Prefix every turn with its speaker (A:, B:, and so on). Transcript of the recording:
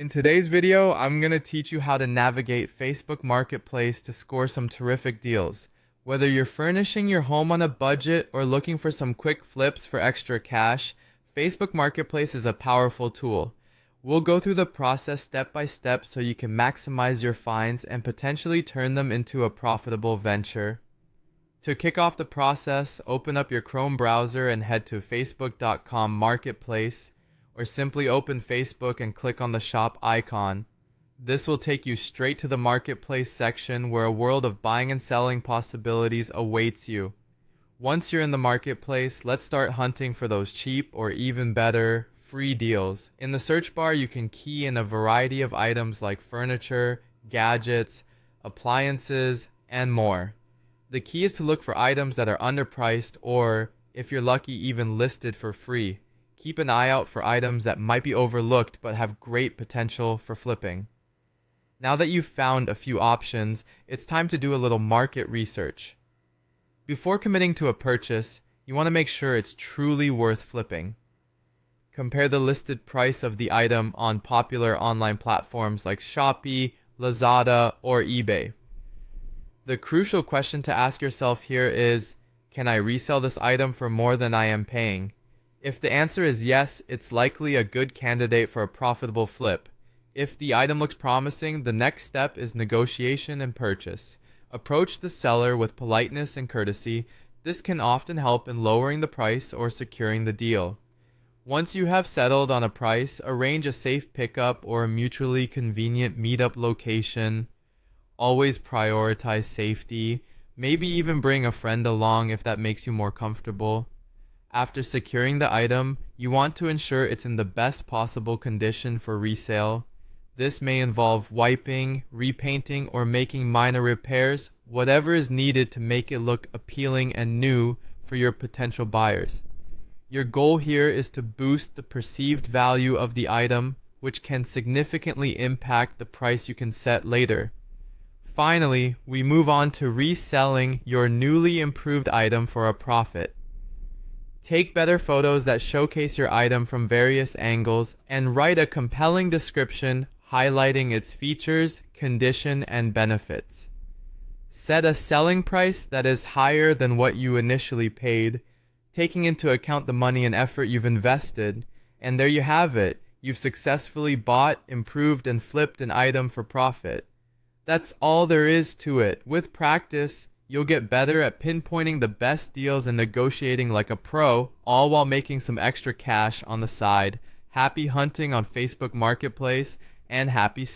A: In today's video, I'm going to teach you how to navigate Facebook Marketplace to score some terrific deals. Whether you're furnishing your home on a budget or looking for some quick flips for extra cash, Facebook Marketplace is a powerful tool. We'll go through the process step by step so you can maximize your finds and potentially turn them into a profitable venture. To kick off the process, open up your Chrome browser and head to facebook.com Marketplace, or simply open Facebook and click on the shop icon. This will take you straight to the Marketplace section where a world of buying and selling possibilities awaits you. Once you're in the Marketplace, let's start hunting for those cheap or even better, free deals. In the search bar, you can key in a variety of items like furniture, gadgets, appliances, and more. The key is to look for items that are underpriced or, if you're lucky, even listed for free. Keep an eye out for items that might be overlooked but have great potential for flipping. Now that you've found a few options, it's time to do a little market research. Before committing to a purchase, you want to make sure it's truly worth flipping. Compare the listed price of the item on popular online platforms like Shopee, Lazada, or eBay. The crucial question to ask yourself here is, can I resell this item for more than I am paying? If the answer is yes, it's likely a good candidate for a profitable flip. If the item looks promising, the next step is negotiation and purchase. Approach the seller with politeness and courtesy. This can often help in lowering the price or securing the deal. Once you have settled on a price, arrange a safe pickup or a mutually convenient meetup location. Always prioritize safety. Maybe even bring a friend along if that makes you more comfortable. After securing the item, you want to ensure it's in the best possible condition for resale. This may involve wiping, repainting, or making minor repairs, whatever is needed to make it look appealing and new for your potential buyers. Your goal here is to boost the perceived value of the item, which can significantly impact the price you can set later. Finally, we move on to reselling your newly improved item for a profit. Take better photos that showcase your item from various angles and write a compelling description highlighting its features, condition, and benefits. Set a selling price that is higher than what you initially paid, taking into account the money and effort you've invested, and there you have it. You've successfully bought, improved, and flipped an item for profit. That's all there is to it. With practice, you'll get better at pinpointing the best deals and negotiating like a pro, all while making some extra cash on the side. Happy hunting on Facebook Marketplace and happy